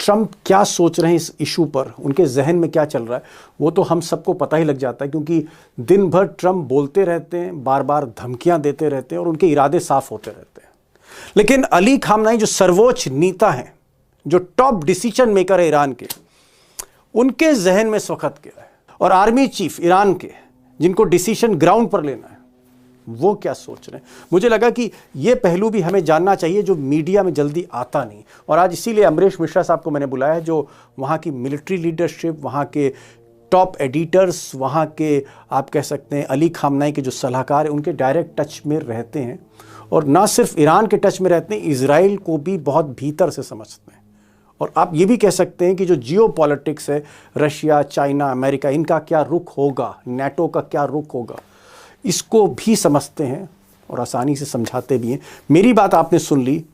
Trump क्या सोच रहे हैं इस इशू पर, उनके जहन में क्या चल रहा है, वो तो हम सबको पता ही लग जाता है, क्योंकि दिन भर ट्रंप बोलते रहते हैं, बार बार धमकियां देते रहते हैं और उनके इरादे साफ होते रहते हैं। लेकिन अली खामनाई जो सर्वोच्च नेता हैं, जो टॉप डिसीजन मेकर है ईरान के, उनके जहन में इस वक्त क्या है, और आर्मी चीफ ईरान के, जिनको डिसीजन ग्राउंड पर लेना है, वो क्या सोच रहे हैं। मुझे लगा कि ये पहलू भी हमें जानना चाहिए जो मीडिया में जल्दी आता नहीं, और आज इसीलिए अमरीश मिश्रा साहब को मैंने बुलाया, जो वहाँ की मिलिट्री लीडरशिप, वहाँ के टॉप एडिटर्स, वहाँ के आप कह सकते हैं अली खामनाई के जो सलाहकार हैं, उनके डायरेक्ट टच में रहते हैं, और ना सिर्फ ईरान के टच में रहते हैं, इजराइल को भी बहुत भीतर से समझते हैं। और आप ये भी कह सकते हैं कि जो जियो पॉलिटिक्स है, रशिया, चाइना, अमेरिका, इनका क्या रुख होगा, नेटो का क्या रुख होगा, इसको भी समझते हैं और आसानी से समझाते भी हैं। मेरी बात आपने सुन ली,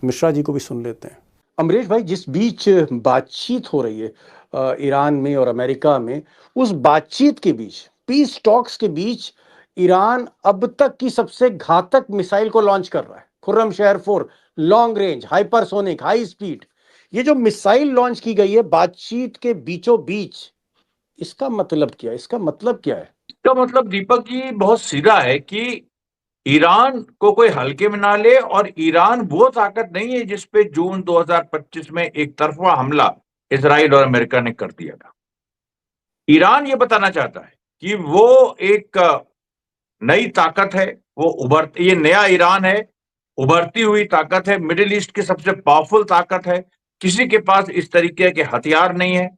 मिश्रा जी को भी सुन लेते हैं। अमरीश भाई, जिस बीच बातचीत हो रही है ईरान में और अमेरिका में, उस बातचीत के बीच, पीस टॉक्स के बीच, ईरान अब तक की सबसे घातक मिसाइल को लॉन्च कर रहा है, Khorramshahr 4, long range, hypersonic, high speed. ये जो मिसाइल लॉन्च की गई है बातचीत के बीचों बीच, इसका मतलब क्या है, इसका मतलब क्या है? इसका मतलब दीपक जी बहुत सीधा है कि ईरान को कोई हल्के में ना ले, और ईरान वो ताकत नहीं है जिसपे जून 2025 में एक तरफा हमला इजराइल और अमेरिका ने कर दिया था। ईरान ये बताना चाहता है कि वो एक नई ताकत है, ये नया ईरान है, उभरती हुई ताकत है, मिडिल ईस्ट की सबसे पावरफुल ताकत है, किसी के पास इस तरीके के हथियार नहीं है।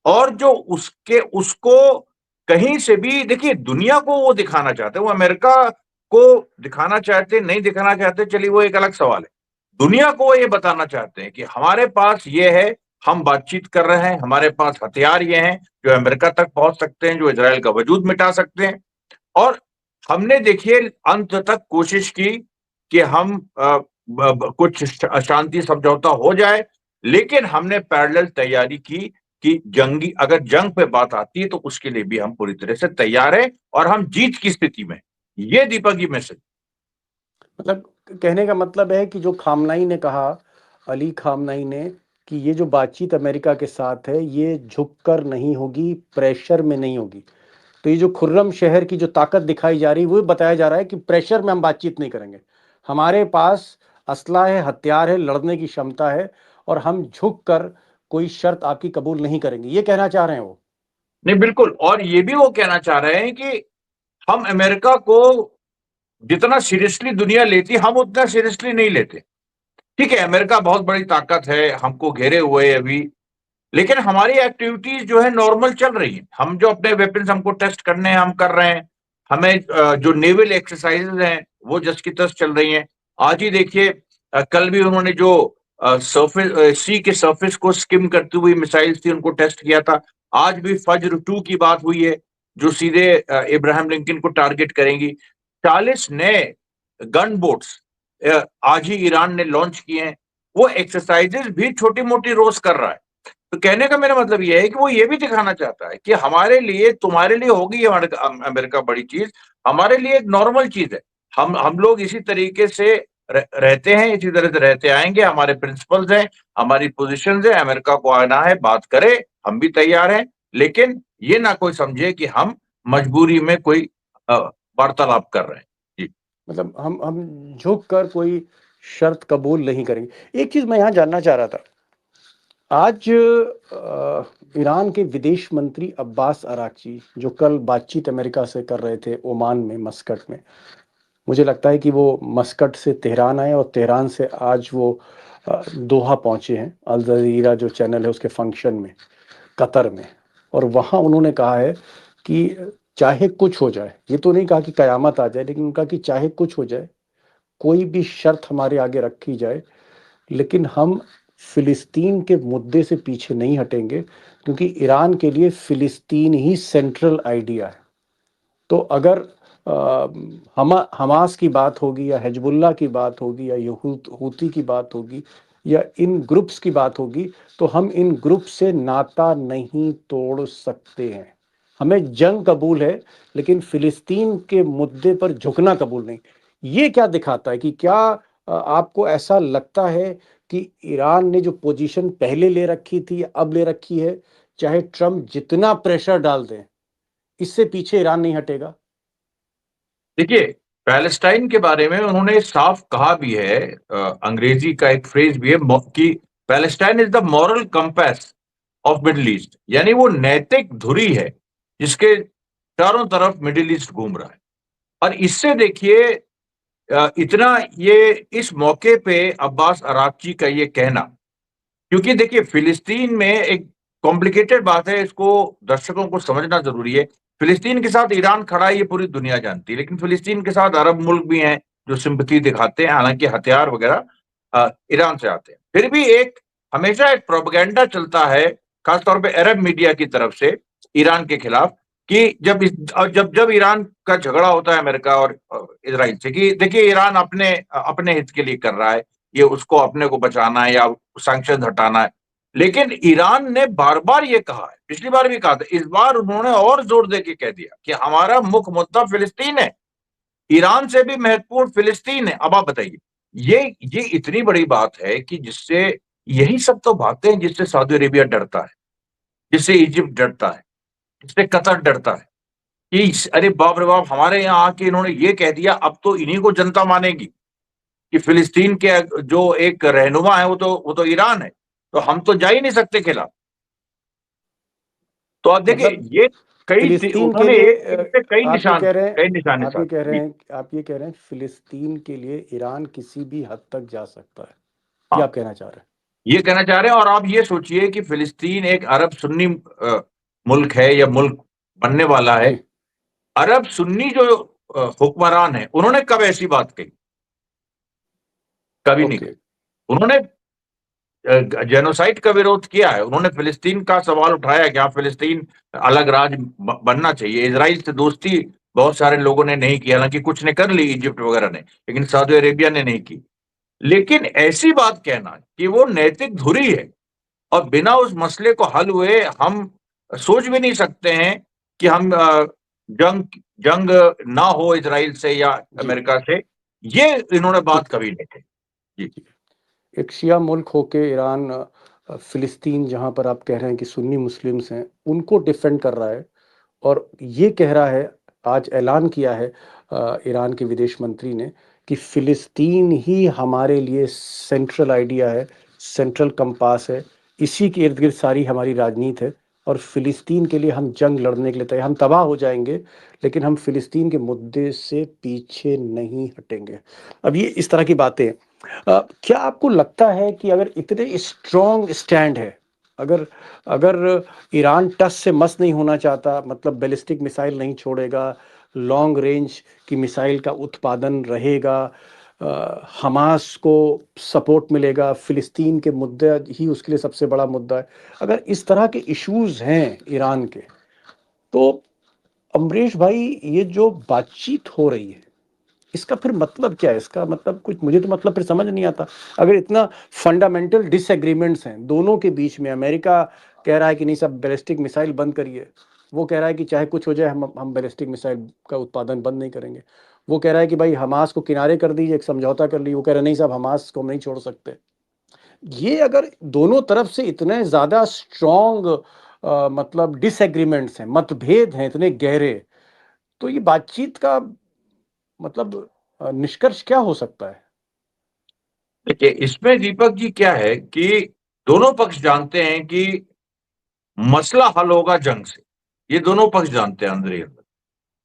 और जो उसको कहीं से भी, देखिए, दुनिया को वो दिखाना चाहते हैं, वो अमेरिका को दिखाना चाहते, नहीं दिखाना चाहते, चलिए वो एक अलग सवाल है। दुनिया को वो ये बताना चाहते हैं कि हमारे पास ये है, हम बातचीत कर रहे हैं, हमारे पास हथियार ये हैं जो अमेरिका तक पहुंच सकते हैं, जो इजराइल का वजूद मिटा सकते हैं। और हमने, देखिए, अंत तक कोशिश की कि हम कुछ शांति समझौता हो जाए, लेकिन हमने पैरेलल तैयारी की कि अगर जंग पे बात आती है तो उसके लिए भी हम पूरी तरह से तैयार हैं और हम जीत की स्थिति में। ये दीपक जी मैसेज, मतलब कहने का मतलब है कि जो खामनाई ने कहा, अली खामनाई ने, कि ये जो बातचीत अमेरिका के साथ है, ये झुककर नहीं होगी, प्रेशर में नहीं होगी। तो ये जो खुर्रम शहर की जो ताकत दिखाई जा रही है, वो बताया जा रहा है कि प्रेशर में हम बातचीत नहीं करेंगे, हमारे पास असला है, हथियार है, लड़ने की क्षमता है, और हम झुक कर कोई शर्त आपकी कबूल नहीं करेंगे, ये कहना चाह रहे हैं वो। नहीं, बिल्कुल। और ये भी वो कहना चाह रहे हैं कि हम अमेरिका को जितना सीरियसली दुनिया लेती, हम उतना सीरियसली नहीं लेते। ठीक है, अमेरिका बहुत बड़ी ताकत है, हमको घेरे हुए है अभी, लेकिन हमारी एक्टिविटीज जो है नॉर्मल चल रही है। हम जो अपने वेपन्स हमको टेस्ट करने हैं, हम कर रहे हैं। हमें जो नेवल एक्सरसाइजेज हैं वो जस की तस चल रही हैं। आज ही देखिए, कल भी उन्होंने जो सरफेस, सी के सरफेस को स्किम करती हुई मिसाइल्स थी, उनको टेस्ट किया था। आज भी फज्र 2 की बात हुई है, जो सीधे इब्राहिम लिंकन को टारगेट करेंगी। 40 नए गन बोट्स आज ही ईरान ने लॉन्च किए हैं। वो एक्सरसाइजेज भी छोटी मोटी रोज कर रहा है। तो कहने का मेरा मतलब यह है कि वो ये भी दिखाना चाहता है कि हमारे लिए, तुम्हारे लिए होगी अमेरिका बड़ी चीज, हमारे लिए एक नॉर्मल चीज है। हम लोग इसी तरीके से रहते हैं, इसी तरह से रहते आएंगे। हमारे प्रिंसिपल्स हैं, हमारी पोजीशंस है। अमेरिका को आना है, बात करे, हम भी तैयार हैं, लेकिन ये ना कोई समझे कि हम मजबूरी में कोई वार्तालाप कर रहे हैं। जी, मतलब हम झुक कर कोई शर्त कबूल नहीं करेंगे। एक चीज मैं यहाँ जानना चाह रहा था, आज ईरान के विदेश मंत्री अब्बास अराक्ची, जो कल बातचीत अमेरिका से कर रहे थे ओमान में, मस्कट में, मुझे लगता है कि वो मस्कट से तेहरान आए और तेहरान से आज वो दोहा पहुंचे हैं, अल जजीरा जो चैनल है उसके फंक्शन में, कतर में। और वहाँ उन्होंने कहा है कि चाहे कुछ हो जाए, ये तो नहीं कहा कि कयामत आ जाए, लेकिन उनका कि चाहे कुछ हो जाए, कोई भी शर्त हमारे आगे रखी जाए, लेकिन हम फिलिस्तीन के मुद्दे से पीछे नहीं हटेंगे, क्योंकि ईरान के लिए फिलिस्तीन ही सेंट्रल आइडिया है। तो अगर हमास की बात होगी, या हिजबुल्ला की बात होगी, या हूती की बात होगी, या इन ग्रुप्स की बात होगी, तो हम इन ग्रुप से नाता नहीं तोड़ सकते हैं। हमें जंग कबूल है, लेकिन फिलिस्तीन के मुद्दे पर झुकना कबूल नहीं। ये क्या दिखाता है कि क्या आपको ऐसा लगता है कि ईरान ने जो पोजीशन पहले ले रखी थी अब ले रखी है, चाहे ट्रम्प जितना प्रेशर डाल दें, इससे पीछे ईरान नहीं हटेगा? देखिए, पैलेस्टाइन के बारे में उन्होंने साफ कहा भी है, अंग्रेजी का एक फ्रेज भी है कि Palestine is the moral compass of middle east, यानी वो नैतिक धुरी है जिसके चारों तरफ मिडिल ईस्ट घूम रहा है। और इससे देखिए, इतना ये इस मौके पे अब्बास अराक्ची का ये कहना, क्योंकि देखिए फिलिस्तीन में एक कॉम्प्लिकेटेड बात है, इसको दर्शकों को समझना जरूरी है। फिलिस्तीन के साथ ईरान खड़ा है, ये पूरी दुनिया जानती है, लेकिन फिलिस्तीन के साथ अरब मुल्क भी हैं जो सिंपैथी दिखाते हैं, हालांकि हथियार वगैरह ईरान से आते हैं। फिर भी एक हमेशा एक प्रोपेगेंडा चलता है, खासतौर पे अरब मीडिया की तरफ से ईरान के खिलाफ, कि जब ईरान का झगड़ा होता है अमेरिका और इजराइल से, कि देखिए ईरान अपने अपने हित के लिए कर रहा है, ये उसको अपने को बचाना है या सैंक्शन हटाना है। लेकिन ईरान ने बार बार ये कहा है, पिछली बार भी कहा था, इस बार उन्होंने और जोर देके कह दिया कि हमारा मुख्य मुद्दा फिलिस्तीन है, ईरान से भी महत्वपूर्ण फिलिस्तीन है। अब आप बताइए, ये इतनी बड़ी बात है कि जिससे, यही सब तो बातें हैं जिससे सऊदी अरेबिया डरता है, जिससे इजिप्ट डरता है, जिससे कतर डरता है कि अरे बाप रे बाप, हमारे यहाँ आके इन्होंने ये कह दिया, अब तो इन्हीं को जनता मानेगी कि फिलिस्तीन के जो एक रहनुमा है वो तो ईरान है, तो हम तो जा ही नहीं सकते खिलाफ। तो आप देखिए, मतलब ये फिलिस्तीन के उन्होंने लिए एक से कई आप ये निशान कह रहे हैं कई निशाने आप ये कह रहे साधे। हैं आप ये कह रहे हैं फिलिस्तीन के लिए ईरान किसी भी हद तक जा सकता है, ये हाँ, आप कहना चाह रहे हैं? ये कहना चाह रहे हैं। और आप ये सोचिए कि फिलिस्तीन एक अरब सुन्नी मुल्क है या मुल्क बनने वाला है। जी। अरब सुन्नी जो हुक्मरान है, उन्होंने कब ऐसी बात कही? कभी नहीं ओके। कही। उन्होंने जेनोसाइड का विरोध किया है, उन्होंने फिलिस्तीन का सवाल उठाया कि हाँ, फिलिस्तीन अलग राज्य बनना चाहिए। इजराइल से दोस्ती बहुत सारे लोगों ने नहीं की, हालांकि कुछ ने कर ली, इजिप्ट वगैरह ने, लेकिन सऊदी अरेबिया ने नहीं की। लेकिन ऐसी बात कहना कि वो नैतिक धुरी है और बिना उस मसले को हल हुए हम सोच भी नहीं सकते हैं कि हम जंग जंग ना हो इजराइल से या जी। अमेरिका से, ये इन्होंने बात ठीक है। कभी नहीं कही। जी। एक शिया मुल्क होके ईरान फिलिस्तीन जहाँ पर आप कह रहे हैं कि सुन्नी मुस्लिम्स हैं, उनको डिफेंड कर रहा है और ये कह रहा है, आज ऐलान किया है ईरान के विदेश मंत्री ने कि फिलिस्तीन ही हमारे लिए सेंट्रल आइडिया है, सेंट्रल कंपास है, इसी के इर्द गिर्द सारी हमारी राजनीति है और फिलिस्तीन के लिए हम जंग लड़ने के लिए तैयार, हम तबाह हो जाएंगे लेकिन हम फिलिस्तीन के मुद्दे से पीछे नहीं हटेंगे। अब ये इस तरह की बातें, क्या आपको लगता है कि अगर इतने स्ट्रॉन्ग स्टैंड है, अगर अगर ईरान टस से मस नहीं होना चाहता, मतलब बैलिस्टिक मिसाइल नहीं छोड़ेगा, लॉन्ग रेंज की मिसाइल का उत्पादन रहेगा, हमास को सपोर्ट मिलेगा, फिलिस्तीन के मुद्दा ही उसके लिए सबसे बड़ा मुद्दा है, अगर इस तरह के इश्यूज हैं ईरान के, तो अमरीश भाई ये जो बातचीत हो रही है इसका फिर मतलब क्या है? इसका मतलब कुछ मुझे तो मतलब फिर समझ नहीं आता। अगर इतना फंडामेंटल डिसएग्रीमेंट्स हैं दोनों के बीच में, अमेरिका कह रहा है कि नहीं सब बैलिस्टिक मिसाइल बंद करिए, वो कह रहा है कि चाहे कुछ हो जाए हम बैलिस्टिक मिसाइल का उत्पादन बंद नहीं करेंगे, वो कह रहा है कि भाई हमास को किनारे कर दीजिए, एक समझौता कर लीजिए, वो कह रहा है नहीं साहब हमास को हम नहीं छोड़ सकते। ये अगर दोनों तरफ से इतने ज्यादा स्ट्रॉन्ग मतलब डिसएग्रीमेंट्स हैं, मतभेद हैं इतने गहरे, तो ये बातचीत का मतलब निष्कर्ष क्या हो सकता है? देखिए, इसमें दीपक जी क्या है कि दोनों पक्ष जानते हैं कि मसला हल होगा जंग से, ये दोनों पक्ष जानते हैं अंदर ही अंदर।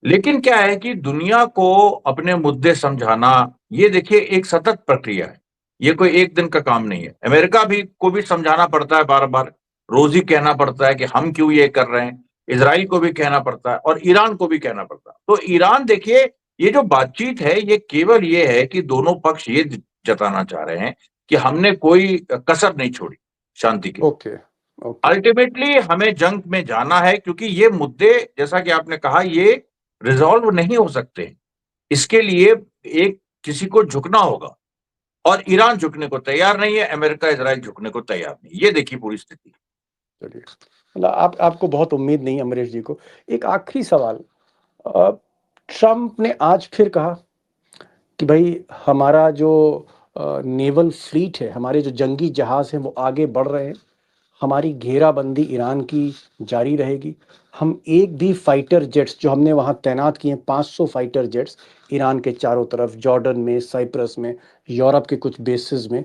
लेकिन क्या है कि दुनिया को अपने मुद्दे समझाना, ये देखिए एक सतत प्रक्रिया है, ये कोई एक दिन का काम नहीं है। अमेरिका भी को भी समझाना पड़ता है, बार बार रोज ही कहना पड़ता है कि हम क्यों ये कर रहे हैं, इजराइल को भी कहना पड़ता है और ईरान को भी कहना पड़ता है। तो ईरान देखिए, ये जो बातचीत है ये केवल ये है कि दोनों पक्ष ये जताना चाह रहे हैं कि हमने कोई कसर नहीं छोड़ी शांति के लिए। ओके। ओके। अल्टीमेटली हमें जंग में जाना है, क्योंकि ये मुद्दे, जैसा कि आपने कहा, ये रिजॉल्व नहीं हो सकते। इसके लिए एक किसी को झुकना होगा और ईरान झुकने को तैयार नहीं है, अमेरिका इजराइल झुकने को तैयार नहीं। ये देखिए पूरी स्थिति। चलिए, मतलब आपको बहुत उम्मीद नहीं अमरीश जी को। एक आखिरी सवाल, ट्रम्प ने आज फिर कहा कि भाई हमारा जो नेवल फ्लीट है, हमारे जो जंगी जहाज़ हैं वो आगे बढ़ रहे हैं। हमारी घेराबंदी ईरान की जारी रहेगी। हम एक भी फाइटर जेट्स जो हमने वहाँ तैनात किए हैं, 500 फाइटर जेट्स ईरान के चारों तरफ, जॉर्डन में, साइप्रस में, यूरोप के कुछ बेसेस में,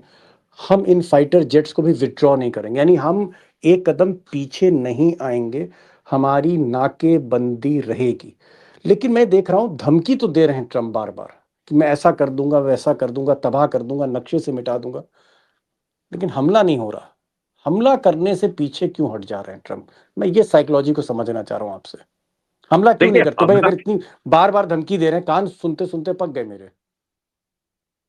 हम इन फाइटर जेट्स को भी विथड्रॉ नहीं करेंगे। यानी हम एक कदम पीछे नहीं आएंगे, हमारी नाकेबंदी रहेगी। लेकिन मैं देख रहा हूँ धमकी तो दे रहे हैं ट्रम्प बार बार कि मैं ऐसा कर दूंगा, वैसा कर दूंगा, तबाह कर दूंगा, नक्शे से मिटा दूंगा, लेकिन हमला नहीं हो रहा। हमला करने से पीछे क्यों हट जा रहे हैं ट्रम्प? मैं ये साइकोलॉजी को समझना चाह रहा हूं आपसे। हमला क्यों नहीं देखिए, करते भाई? हमला अगर इतनी बार बार धमकी दे रहे हैं, कान सुनते सुनते पक गए मेरे।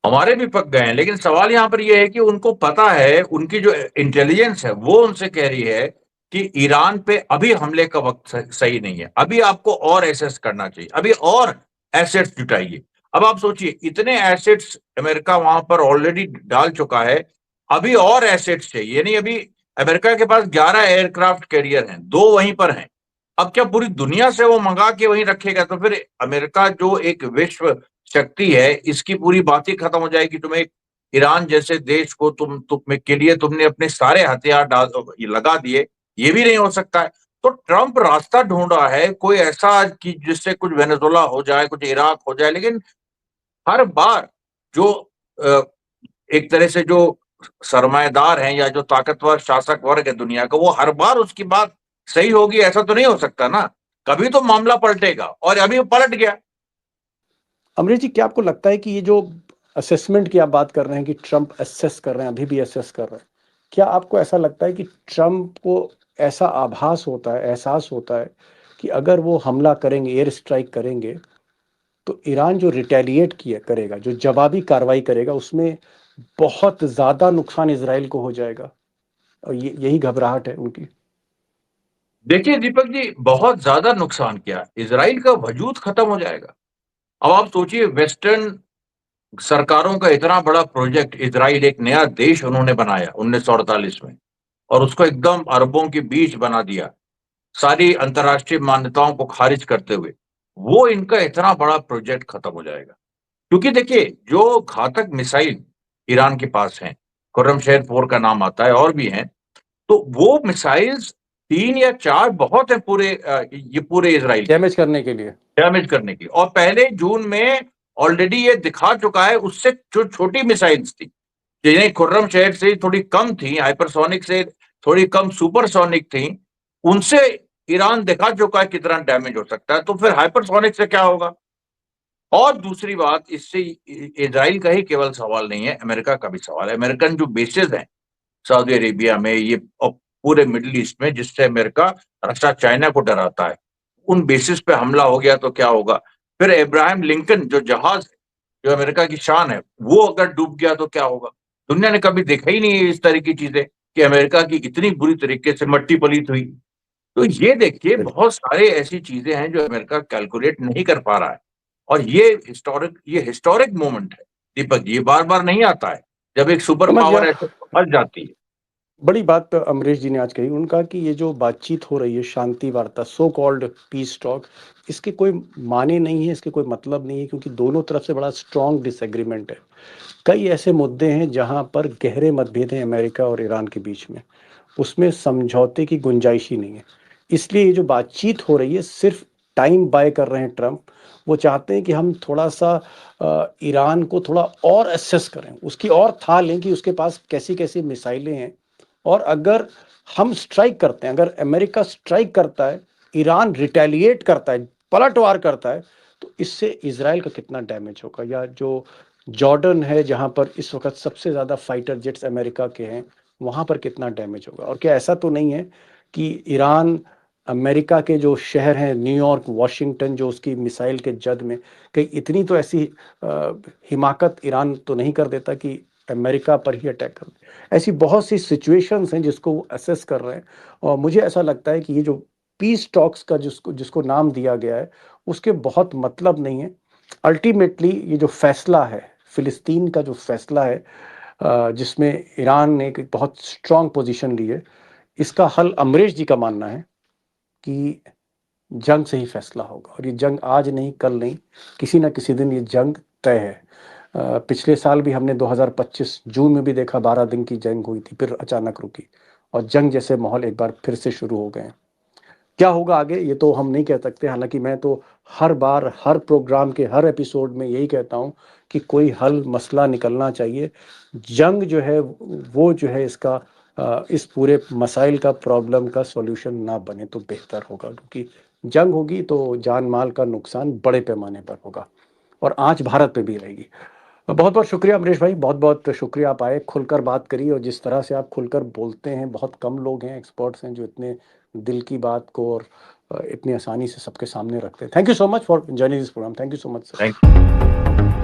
हमारे भी पक गए हैं, लेकिन सवाल यहां पर यह है कि उनको पता है, उनकी जो इंटेलिजेंस है वो उनसे कह रही है कि ईरान पे अभी हमले का वक्त सही नहीं है, अभी आपको और एसेस करना चाहिए, अभी और एसेट्स जुटाइए। अब आप सोचिए, इतने एसेट्स अमेरिका वहां पर ऑलरेडी डाल चुका है, अभी और एसेट्स चाहिए। नहीं, अभी अमेरिका के पास 11 एयरक्राफ्ट कैरियर हैं, 2 वहीं पर हैं। अब क्या पूरी दुनिया से वो मंगा के वहीं रखेगा? तो फिर अमेरिका जो एक विश्व शक्ति है, इसकी पूरी बात ही खत्म हो जाएगी। तुम्हें ईरान जैसे देश को तुम के लिए तुमने अपने सारे हथियार लगा दिए, ये भी नहीं हो सकता है। तो ट्रंप रास्ता ढूंढ रहा है कोई ऐसा कि जिससे कुछ वेनेजुला हो जाए, कुछ इराक हो जाए, लेकिन हर बार जो अ, एक तरह से जो सरमाएदार हैं या जो ताकतवर शासक वर्ग है दुनिया का, वो हर बार उसकी बात सही होगी ऐसा तो नहीं हो सकता ना। कभी तो मामला पलटेगा, और अभी वो पलट गया। अमरीश जी, क्या आपको लगता है कि ये जो असेसमेंट की आप बात कर रहे हैं कि ट्रंप असेस कर रहे हैं, अभी भी असेस कर रहे हैं, क्या आपको ऐसा लगता है कि ट्रंप को ऐसा आभास होता है, एहसास होता है कि अगर वो हमला करेंगे, एयर स्ट्राइक करेंगे, तो ईरान जो रिटेलिएट किया करेगा, जो जवाबी कार्रवाई करेगा, उसमें बहुत ज्यादा नुकसान इसराइल को हो जाएगा, और ये यही घबराहट है उनकी? देखिए दीपक जी, बहुत ज्यादा नुकसान किया, इसराइल का वजूद खत्म हो जाएगा। अब आप सोचिए, वेस्टर्न सरकारों का इतना बड़ा प्रोजेक्ट, इसराइल एक नया देश उन्होंने बनाया 1948 में, और उसको एकदम अरबों के बीच बना दिया, सारी अंतर्राष्ट्रीय मान्यताओं को खारिज करते हुए। वो इनका इतना बड़ा प्रोजेक्ट खत्म हो जाएगा। क्योंकि देखिए, जो घातक मिसाइल ईरान के पास हैं, खुर्रमशेर 4 का नाम आता है, और भी हैं, तो वो मिसाइल्स 3 या 4 बहुत है पूरे ये पूरे इसराइल के डैमेज करने के लिए। डैमेज करने की। और पहले जून में ऑलरेडी ये दिखा चुका है, उससे जो छोटी मिसाइल्स थी, जिन्हें खुर्रमशेर से थोड़ी कम थी, हाइपरसोनिक से थोड़ी कम सुपरसोनिक थी, उनसे ईरान दिखा चुका है कितना डैमेज हो सकता है। तो फिर हाइपरसोनिक से क्या होगा? और दूसरी बात, इससे इजराइल का ही केवल सवाल नहीं है, अमेरिका का भी सवाल है। अमेरिकन जो बेसेस हैं सऊदी अरेबिया में, ये और पूरे मिडिल ईस्ट में, जिससे अमेरिका रक्षा चाइना को डराता है, उन बेसिस पे हमला हो गया तो क्या होगा? फिर इब्राहिम लिंकन जो जहाज है, जो अमेरिका की शान है, वो अगर डूब गया तो क्या होगा? दुनिया ने कभी देखा ही नहीं है इस तरह की चीजें, कि अमेरिका की इतनी बुरी तरीके से मट्टी पलीत हुई। तो ये देखिए, बहुत सारे ऐसी चीजें हैं जो अमेरिका कैलकुलेट नहीं कर पा रहा है। और ये हिस्टोरिक मोमेंट है दीपक, ये बार बार नहीं आता है जब एक सुपर समझ गया। पावर ऐसे फंस जाती है। बड़ी बात अमरीश जी ने आज कही। उनका कि ये जो बातचीत हो रही है, शांति वार्ता, सो कॉल्ड पीस टॉक, इसके कोई माने नहीं है, इसके कोई मतलब नहीं है, क्योंकि दोनों तरफ से बड़ा स्ट्रॉन्ग डिसएग्रीमेंट है। कई ऐसे मुद्दे हैं जहां पर गहरे मतभेद हैं अमेरिका और ईरान के बीच में, उसमें समझौते की गुंजाइश ही नहीं है। इसलिए ये जो बातचीत हो रही है, सिर्फ टाइम बाय कर रहे हैं ट्रंप। वो चाहते हैं कि हम थोड़ा सा ईरान को थोड़ा और असेस करें, उसकी और था लें कि उसके पास कैसी कैसी मिसाइलें हैं, और अगर हम स्ट्राइक करते हैं, अगर अमेरिका स्ट्राइक करता है, ईरान रिटेलिएट करता है, पलटवार करता है, तो इससे इजराइल का कितना डैमेज होगा। या जो जॉर्डन है, जहां पर इस वक्त सबसे ज़्यादा फाइटर जेट्स अमेरिका के हैं, वहां पर कितना डैमेज होगा। और क्या ऐसा तो नहीं है कि ईरान अमेरिका के जो शहर हैं, न्यूयॉर्क, वॉशिंगटन, जो उसकी मिसाइल के जद में, कहीं इतनी तो ऐसी हिमाकत ईरान तो नहीं कर देता कि अमेरिका पर ही अटैक कर दे। ऐसी बहुत सी सिचुएशंस हैं जिसको वो असेस कर रहे हैं। और मुझे ऐसा लगता है कि ये जो पीस टॉक्स का जिसको जिसको नाम दिया गया है, उसके बहुत मतलब नहीं है। अल्टीमेटली ये जो फैसला है, फिलिस्तीन का जो फैसला है, जिसमें ईरान ने एक बहुत स्ट्रांग पोजीशन ली है, इसका हल अमरीश जी का मानना है कि जंग से ही फैसला होगा। और ये जंग आज नहीं, कल नहीं, किसी ना किसी दिन ये जंग तय है। पिछले साल भी हमने 2025 जून में भी देखा 12 दिन की जंग हुई थी, फिर अचानक रुकी और जंग जैसे माहौल एक बार फिर से शुरू हो गए हैं। क्या होगा आगे ये तो हम नहीं कह सकते। हालांकि मैं तो हर बार हर प्रोग्राम के हर एपिसोड में यही कहता हूं कि कोई हल मसला निकलना चाहिए। जंग जो है वो जो है इसका इस पूरे मसाइल का प्रॉब्लम का सॉल्यूशन ना बने तो बेहतर होगा, क्योंकि जंग होगी तो जान माल का नुकसान बड़े पैमाने पर होगा और आंच भारत पे भी रहेगी। बहुत बहुत शुक्रिया अमरीश भाई, बहुत बहुत शुक्रिया, आप आए, खुलकर बात करी और जिस तरह से आप खुलकर बोलते हैं, बहुत कम लोग हैं, एक्सपर्ट्स हैं जो इतने दिल की बात को और इतनी आसानी से सबके सामने रखते हैं। Thank you so much for joining this programme. Thank you so much sir. Thank you.